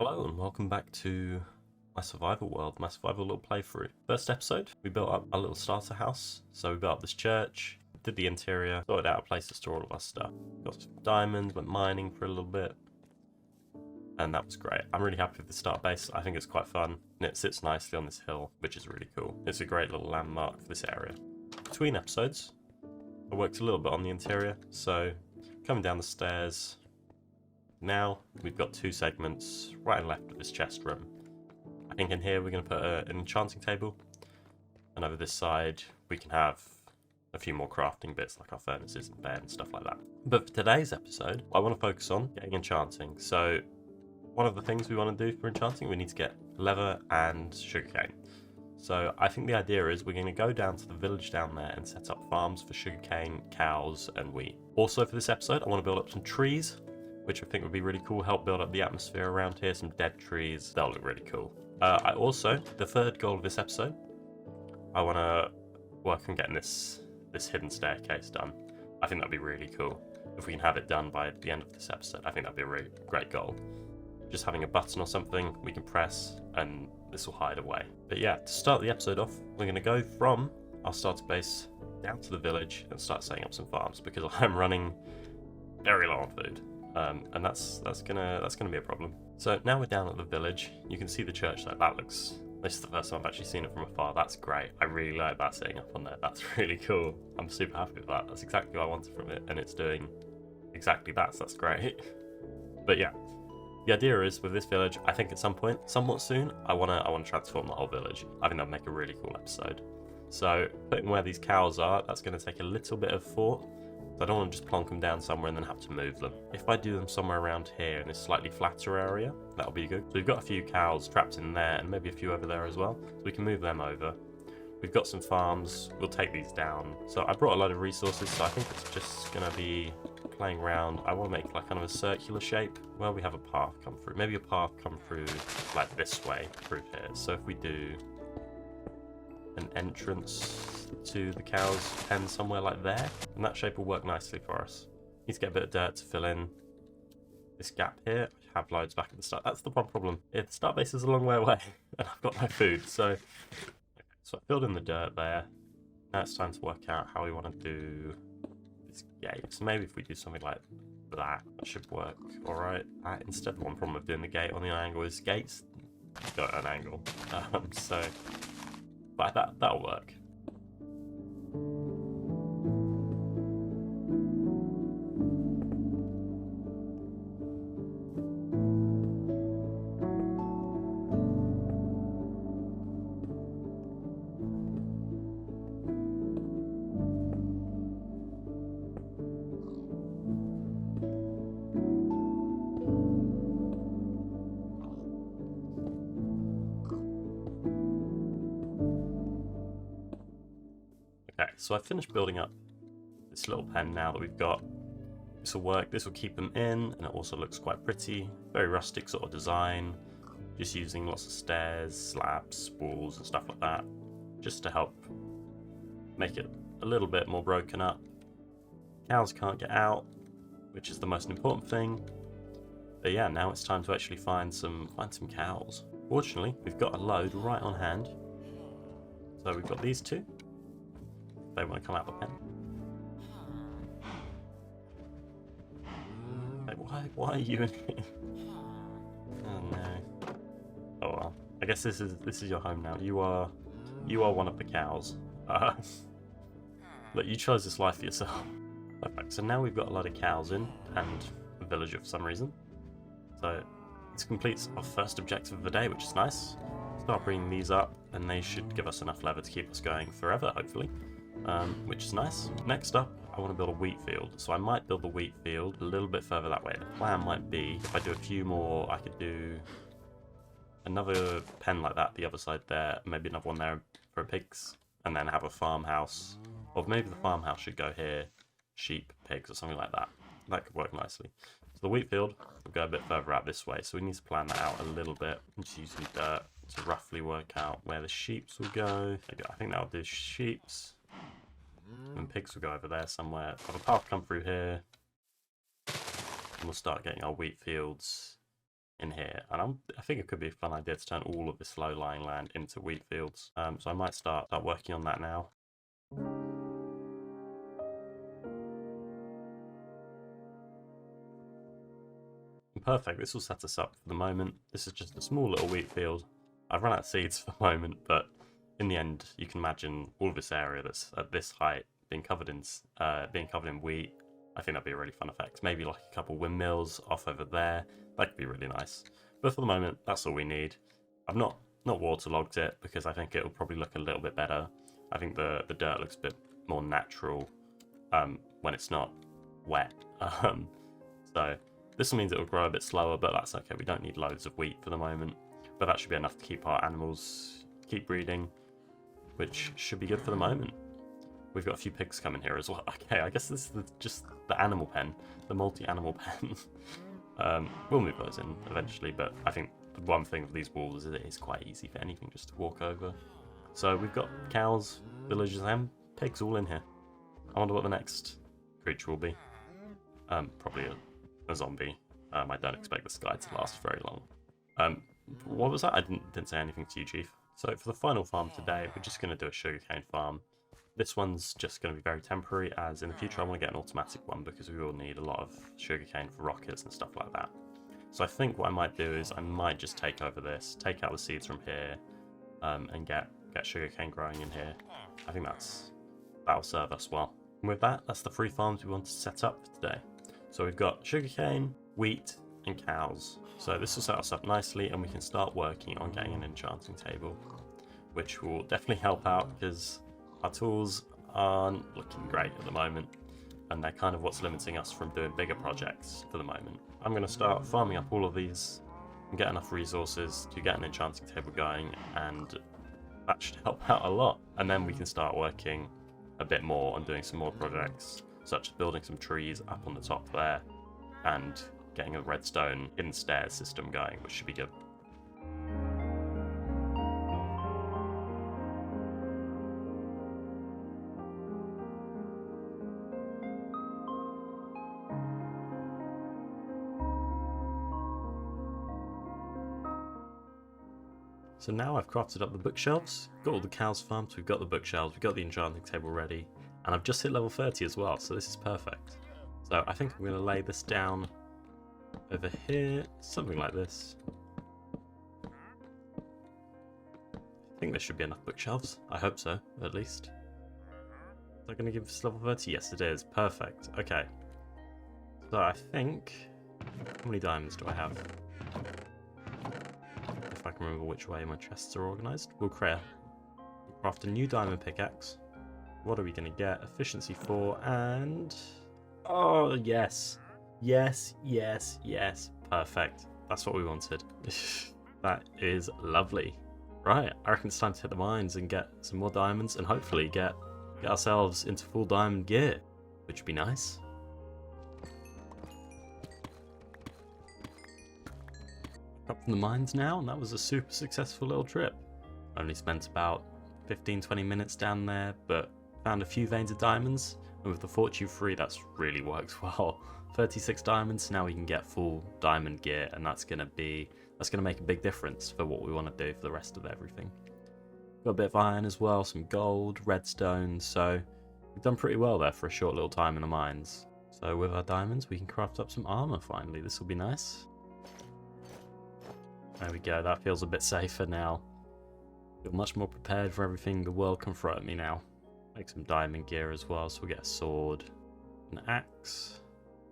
Hello and welcome back to my survival world, my survival little playthrough. First episode, we built up a little starter house. So we built up this church, did the interior, sorted out a place to store all of our stuff. Got some diamonds, went mining for a little bit. And that was great. I'm really happy with the start base. I think it's quite fun. And it sits nicely on this hill, which is really cool. It's a great little landmark for this area. Between episodes, I worked a little bit on the interior. So coming down the stairs, now we've got two segments right and left of this chest room. I think in here we're going to put an enchanting table, and over this side we can have a few more crafting bits like our furnaces and bed and stuff like that. But for today's episode, I want to focus on getting enchanting. So one of the things we want to do for enchanting, we need to get leather and sugarcane. So I think the idea is we're going to go down to the village down there and set up farms for sugarcane, cows and wheat. Also for this episode I want to build up some trees, which I think would be really cool, help build up the atmosphere around here, some dead trees, they'll look really cool. I also, the third goal of this episode, I want to work on getting this hidden staircase done. I think that'd be really cool. If we can have it done by the end of this episode, I think that'd be a really great goal. Just having a button or something we can press and this will hide away. But yeah, to start the episode off, we're going to go from our starter base down to the village and start setting up some farms because I'm running very low on food. And that's gonna be a problem. So now we're down at the village. You can see the church there. This is the first time I've actually seen it from afar. That's great. I really like that sitting up on there. That's really cool. I'm super happy with that. That's exactly what I wanted from it, and it's doing exactly that. So that's great. But yeah, the idea is with this village, I think at some point, somewhat soon, I wanna transform the whole village. I think that'd make a really cool episode. So putting where these cows are, that's gonna take a little bit of thought. I don't want to just plonk them down somewhere and then have to move them. If I do them somewhere around here in this slightly flatter area, that'll be good. So we've got a few cows trapped in there and maybe a few over there as well. So we can move them over. We've got some farms. We'll take these down. So I brought a load of resources, so I think it's just going to be playing around. I want to make like kind of a circular shape where we have a path come through. Maybe a path come through like this way through here. So if we do an entrance to the cow's pen somewhere like there, and that shape will work nicely for us. Need to get a bit of dirt to fill in this gap here. I have loads back at the start. That's the one problem. The start base is a long way away and I've got no food, so I filled in the dirt there. Now it's time to work out how we want to do this gate. So maybe if we do something like that should work alright. Instead, the one problem of doing the gate on the angle is gates go at an angle. But that'll work. Okay, so I've finished building up this little pen now that we've got. This will work, this will keep them in, and it also looks quite pretty. Very rustic sort of design. Just using lots of stairs, slabs, walls and stuff like that. Just to help make it a little bit more broken up. Cows can't get out, which is the most important thing. But yeah, now it's time to actually find some cows. Fortunately, we've got a load right on hand. So we've got these two. They want to come out the pen. Hey, why are you in here? Oh no. Oh well. I guess this is your home now. You are one of the cows. Look, you chose this life for yourself. Perfect. So now we've got a lot of cows in and a villager for some reason. So this completes our first objective of the day, which is nice. Start bringing these up, and they should give us enough leather to keep us going forever, hopefully. Which is nice. Next up, I want to build a wheat field. So I might build the wheat field a little bit further that way. The plan might be, if I do a few more, I could do another pen like that the other side there, maybe another one there for pigs, and then have a farmhouse. Or maybe the farmhouse should go here, sheep, pigs, or something like that. That could work nicely. So the wheat field will go a bit further out this way, so we need to plan that out a little bit. I'm just using dirt to roughly work out where the sheeps will go. I think that'll do sheeps. And pigs will go over there somewhere. Have a path come through here. And we'll start getting our wheat fields in here, and I think it could be a fun idea to turn all of this low-lying land into wheat fields. So I might start working on that now. Perfect, this will set us up for the moment. This is just a small little wheat field. I've run out of seeds for the moment, but in the end, you can imagine all of this area that's at this height being covered in wheat. I think that'd be a really fun effect. Maybe like a couple windmills off over there. That could be really nice. But for the moment, that's all we need. I've not waterlogged it because I think it'll probably look a little bit better. I think the dirt looks a bit more natural when it's not wet. So this means it'll grow a bit slower, but that's okay. We don't need loads of wheat for the moment. But that should be enough to keep our animals keep breeding, which should be good for the moment. We've got a few pigs coming here as well. Okay, I guess this is just the animal pen, the multi-animal pen. We'll move those in eventually, but I think the one thing with these walls is it is quite easy for anything just to walk over. So we've got cows, villagers, and pigs all in here. I wonder what the next creature will be. Probably a zombie. I don't expect this guy to last very long. What was that? I didn't say anything to you, Chief. So for the final farm today, we're just going to do a sugarcane farm. This one's just going to be very temporary, as in the future I want to get an automatic one because we will need a lot of sugarcane for rockets and stuff like that. So I think what I might do is I might just take over this, take out the seeds from here, and get sugarcane growing in here. I think that'll serve us well. And with that, that's the 3 farms we want to set up for today. So we've got sugarcane, wheat, and cows. So this will set us up nicely, and we can start working on getting an enchanting table, which will definitely help out because our tools aren't looking great at the moment, and they're kind of what's limiting us from doing bigger projects for the moment. I'm going to start farming up all of these and get enough resources to get an enchanting table going, and that should help out a lot. And then we can start working a bit more on doing some more projects, such as building some trees up on the top there and getting a redstone hidden stairs system going, which should be good. So now I've crafted up the bookshelves, got all the cows farmed, we've got the bookshelves, we've got the enchanting table ready, and I've just hit level 30 as well, so this is perfect. So I think I'm going to lay this down over here, something like this. I think there should be enough bookshelves, I hope so, at least. Is that going to give us level 30? Yes it is, perfect, okay. So I think, how many diamonds do I have? If I can remember which way my chests are organised. We'll craft a new diamond pickaxe. What are we going to get? Efficiency 4 and... oh, yes. Yes, yes, yes. Perfect. That's what we wanted. That is lovely. Right, I reckon it's time to hit the mines and get some more diamonds and hopefully get ourselves into full diamond gear, which would be nice. Up from the mines now, and that was a super successful little trip. Only spent about 15-20 minutes down there, but found a few veins of diamonds, and with the fortune 3 that's really worked well. 36 diamonds, now we can get full diamond gear, and that's gonna make a big difference for what we want to do for the rest of everything. Got a bit of iron as well, some gold, redstone, so we've done pretty well there for a short little time in the mines. So with our diamonds we can craft up some armor finally, this will be nice. There we go, that feels a bit safer now. Feel much more prepared for everything the world can throw at me now. Make some diamond gear as well, so we'll get a sword, an axe,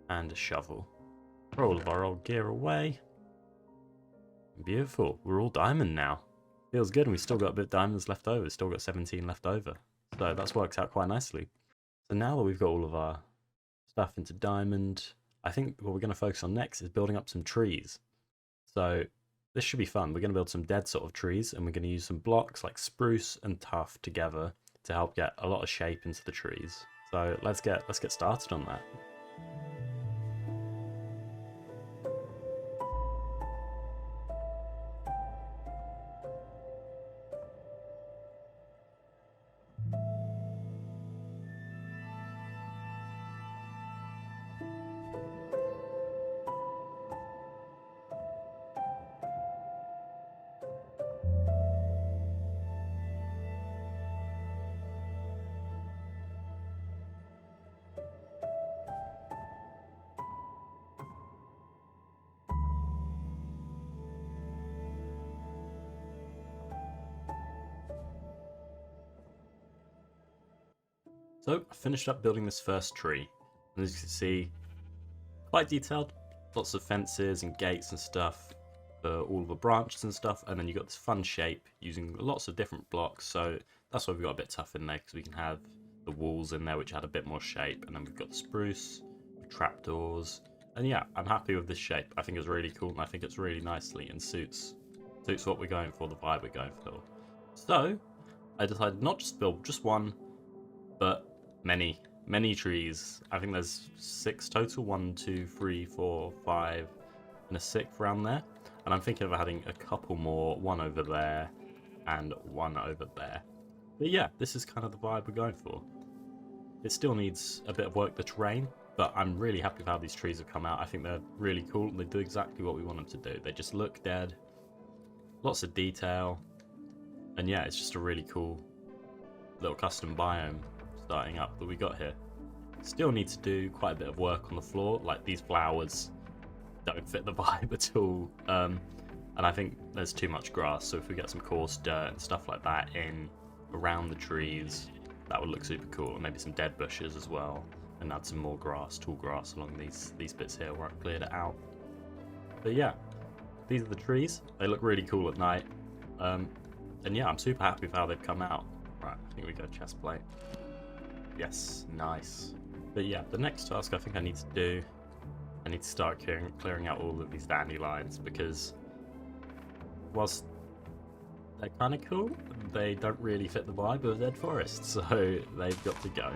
and a shovel. Throw all of our old gear away. Beautiful, we're all diamond now. Feels good, and we've still got a bit of diamonds left over, still got 17 left over. So that's worked out quite nicely. So now that we've got all of our stuff into diamond, I think what we're going to focus on next is building up some trees. So this should be fun. We're going to build some dead sort of trees, and we're going to use some blocks like spruce and tuff together to help get a lot of shape into the trees. So let's get started on that. So I finished up building this first tree, and as you can see, quite detailed, lots of fences and gates and stuff for all of the branches and stuff, and then you got this fun shape using lots of different blocks, so that's why we got a bit tough in there, because we can have the walls in there which had a bit more shape, and then we've got the spruce, the trapdoors, and yeah, I'm happy with this shape. I think it's really cool, and I think it's really nicely and suits what we're going for, the vibe we're going for. So I decided not just to build just one, but many trees. I think there's 6 total, 1, 2, 3, 4, 5, and a 6th around there. And I'm thinking of adding a couple more, one over there and one over there. But yeah, this is kind of the vibe we're going for. It still needs a bit of work, the terrain, but I'm really happy with how these trees have come out. I think they're really cool, and they do exactly what we want them to do. They just look dead, lots of detail, and yeah, it's just a really cool little custom biome starting up that we got here. Still need to do quite a bit of work on the floor, like these flowers don't fit the vibe at all, and I think there's too much grass, so if we get some coarse dirt and stuff like that in around the trees, that would look super cool, and maybe some dead bushes as well, and add some more grass, tall grass along these bits here where I've cleared it out. But yeah, these are the trees. They look really cool at night, and yeah, I'm super happy with how they've come out. Right, I think we go chest plate. Yes, nice. But yeah, the next task I think I need to do, I need to start clearing out all of these dandelions, because whilst they're kind of cool, they don't really fit the vibe of Dead Forest, so they've got to go.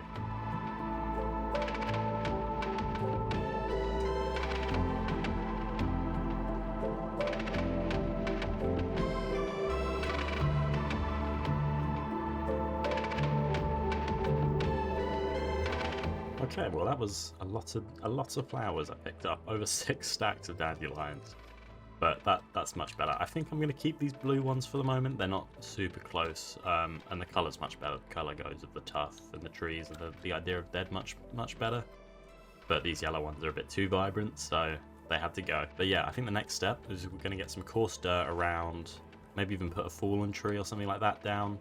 Okay, well that was a lot of flowers I picked up, over 6 stacks of dandelions. But that's much better. I think I'm going to keep these blue ones for the moment. They're not super close, and the colour's much better. The colour goes with the tuff and the trees, and the idea of dead much better. But these yellow ones are a bit too vibrant, so they had to go. But yeah, I think the next step is we're going to get some coarse dirt around, maybe even put a fallen tree or something like that down,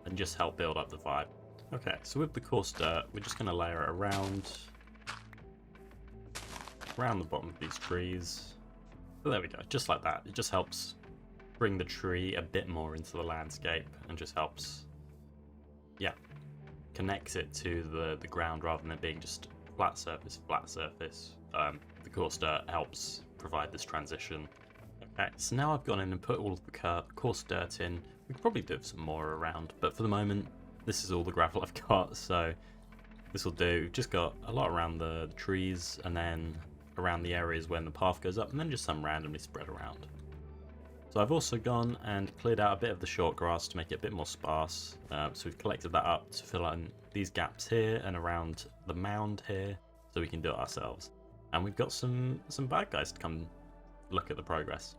and just help build up the vibe. Okay, so with the coarse dirt, we're just going to layer it around the bottom of these trees. So there we go, just like that. It just helps bring the tree a bit more into the landscape, and just helps, yeah, connects it to the ground rather than it being just flat surface. The coarse dirt helps provide this transition. Okay, so now I've gone in and put all of the coarse dirt in. We could probably do some more around, but for the moment, this is all the gravel I've got, so this will do. Just got a lot around the trees, and then around the areas when the path goes up, and then just some randomly spread around. So I've also gone and cleared out a bit of the short grass to make it a bit more sparse. So we've collected that up to fill in these gaps here and around the mound here, so we can do it ourselves. And we've got some bad guys to come look at the progress.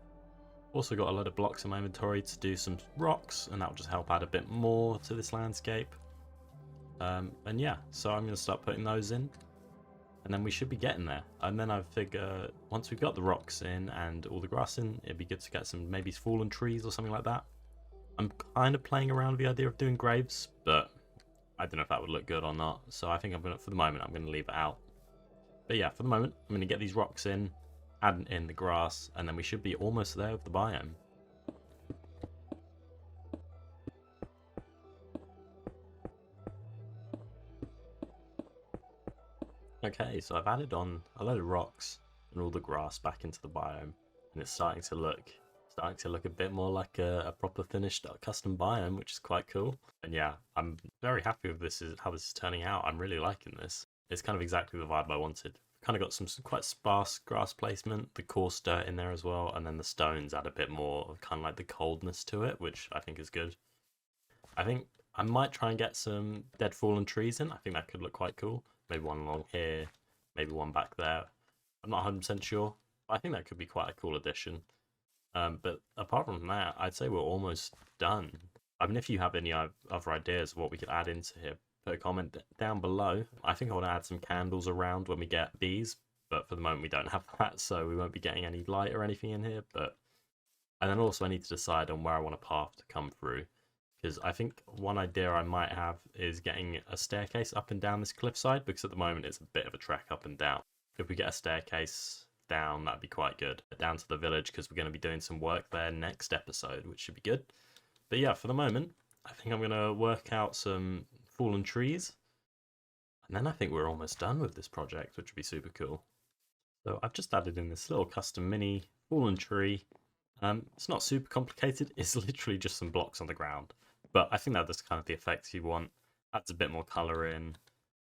Also got a load of blocks in my inventory to do some rocks, and that will just help add a bit more to this landscape. And yeah, so I'm going to start putting those in, and then we should be getting there. And then I figure once we've got the rocks in and all the grass in, it'd be good to get some maybe fallen trees or something like that. I'm kind of playing around with the idea of doing graves, but I don't know if that would look good or not. So I think for the moment, I'm going to leave it out. But yeah, for the moment, I'm going to get these rocks in, add in the grass, and then we should be almost there with the biome. Okay, so I've added on a load of rocks and all the grass back into the biome, and it's starting to look a bit more like a proper finished custom biome, which is quite cool. And yeah, I'm very happy with how this is turning out. I'm really liking this. It's kind of exactly the vibe I wanted. Kind of got some quite sparse grass placement, the coarse dirt in there as well, and then the stones add a bit more of kind of like the coldness to it, which I think is good. I think I might try and get some dead fallen trees in. I think that could look quite cool. Maybe one along here, maybe one back there. I'm not 100% sure, but I think that could be quite a cool addition. But apart from that, I'd say we're almost done. I mean, if you have any other ideas of what we could add into here, put a comment down below. I think I want to add some candles around when we get these, but for the moment we don't have that, so we won't be getting any light or anything in here. And then also I need to decide on where I want a path to come through, because I think one idea I might have is getting a staircase up and down this cliffside, because at the moment it's a bit of a trek up and down. If we get a staircase down, that'd be quite good. Down to the village, because we're going to be doing some work there next episode, which should be good. But yeah, for the moment, I think I'm going to work out some fallen trees. And then I think we're almost done with this project, which would be super cool. So I've just added in this little custom mini fallen tree. It's not super complicated. It's literally just some blocks on the ground. But I think that's kind of the effects you want. Adds a bit more colour in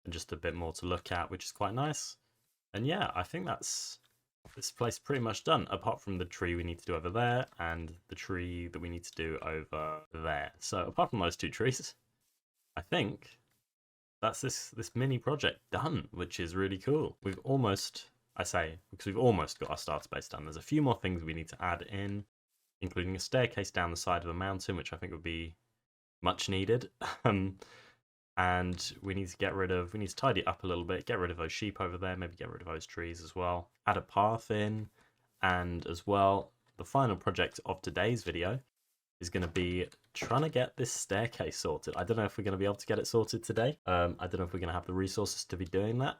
and just a bit more to look at, which is quite nice. And yeah, I think that's this place pretty much done, apart from the tree we need to do over there and the tree that we need to do over there. So apart from those two trees, I think that's this mini project done, which is really cool. We've almost, I say, because we've almost got our starter base done. There's a few more things we need to add in, including a staircase down the side of a mountain, which I think would be much needed. And we need to tidy it up a little bit, get rid of those sheep over there, maybe get rid of those trees as well. Add a path in, and as well, the final project of today's video is going to be trying to get this staircase sorted. I don't know if we're going to be able to get it sorted today. I don't know if we're going to have the resources to be doing that,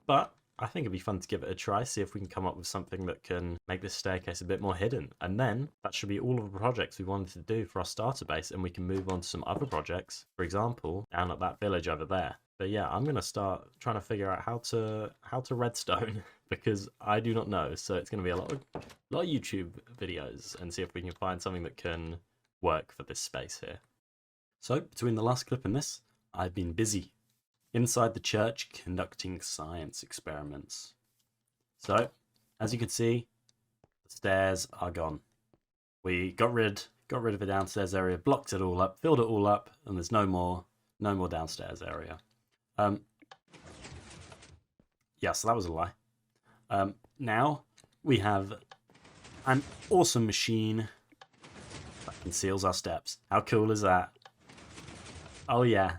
but I think it'd be fun to give it a try, see if we can come up with something that can make this staircase a bit more hidden. And then that should be all of the projects we wanted to do for our starter base, and we can move on to some other projects, for example, down at that village over there. But yeah, I'm going to start trying to figure out how to redstone because I do not know. So it's going to be a lot of YouTube videos and see if we can find something that can work for this space here. So between the last clip and this, I've been busy inside the church conducting science experiments. So as you can see, the stairs are gone. We got rid of the downstairs area, blocked it all up, filled it all up, and there's no more downstairs area. Yeah, so that was a lie. Now we have an awesome machine that conceals our steps. How cool is that? Oh yeah,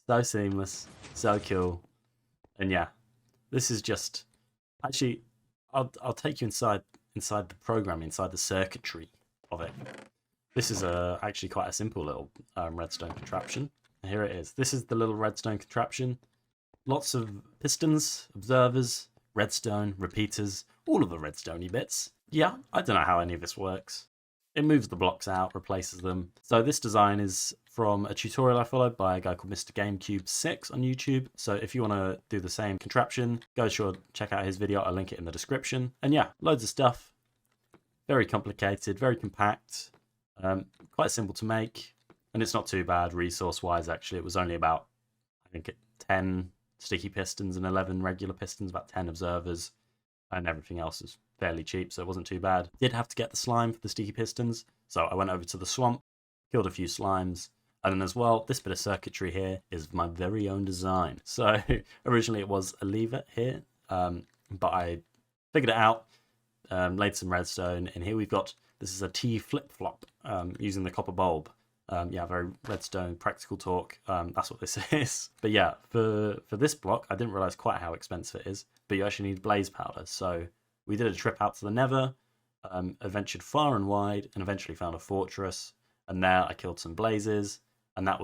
so seamless, so cool. And yeah, this is just actually I'll take you inside the program, inside the circuitry of it. This is actually quite a simple little redstone contraption. Here it is. This is the little redstone contraption. Lots of pistons, observers, redstone, repeaters, all of the redstoney bits. Yeah, I don't know how any of this works. It moves the blocks out, replaces them. So this design is from a tutorial I followed by a guy called Mr. GameCube6 on YouTube. So if you want to do the same contraption, go sure check out his video. I'll link it in the description. And yeah, loads of stuff. Very complicated, very compact, quite simple to make. And it's not too bad resource-wise, actually. It was only about, I think, 10 sticky pistons and 11 regular pistons, about 10 observers, and everything else is fairly cheap, so it wasn't too bad. Did have to get the slime for the sticky pistons, so I went over to the swamp, killed a few slimes, and then as well, this bit of circuitry here is my very own design. So originally it was a lever here, but I figured it out, laid some redstone, and here we've got, this is a T flip-flop using the copper bulb. Yeah, very redstone practical talk. That's what this is. But yeah, for this block, I didn't realize quite how expensive it is, but you actually need blaze powder. So we did a trip out to the Nether, adventured far and wide, and eventually found a fortress. And there I killed some blazes, and that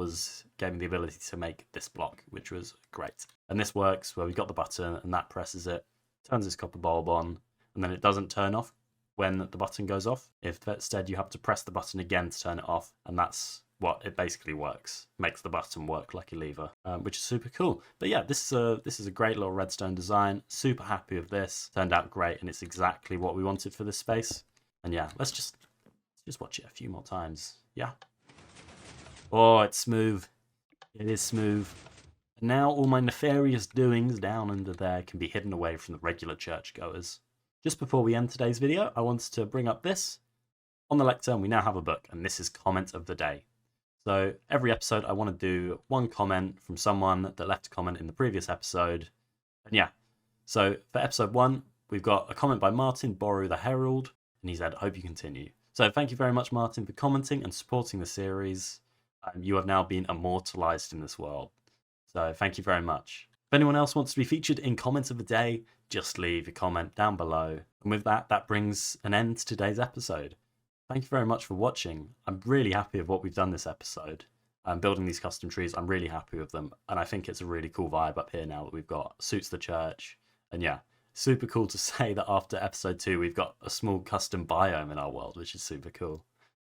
gave me the ability to make this block, which was great. And this works where we got the button, and that presses it, turns this copper bulb on, and then it doesn't turn off when the button goes off. If instead you have to press the button again to turn it off, and that's what it basically works. Makes the button work like a lever, which is super cool. But yeah, this is a great little redstone design. Super happy with this. Turned out great, and it's exactly what we wanted for this space. And yeah, let's just watch it a few more times. Yeah. Oh, it's smooth. It is smooth. And now all my nefarious doings down under there can be hidden away from the regular churchgoers. Just before we end today's video, I wanted to bring up this. On the lectern, we now have a book, and this is Comment of the Day. So every episode, I want to do one comment from someone that left a comment in the previous episode. And yeah, so for episode 1, we've got a comment by Martin Boru the Herald, and he said, "Hope you continue." So thank you very much, Martin, for commenting and supporting the series. You have now been immortalized in this world. So thank you very much. If anyone else wants to be featured in Comment of the Day, just leave a comment down below. And with that, that brings an end to today's episode. Thank you very much for watching. I'm really happy with what we've done this episode. building these custom trees. I'm really happy with them, and I think it's a really cool vibe up here now that we've got. Suits the church, and yeah, super cool to say that after episode 2 we've got a small custom biome in our world, which is super cool.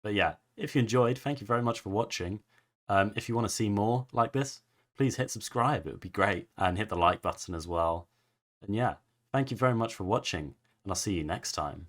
But yeah, if you enjoyed, thank you very much for watching. If you want to see more like this, please hit subscribe, it would be great, and hit the like button as well. And yeah, thank you very much for watching, and I'll see you next time.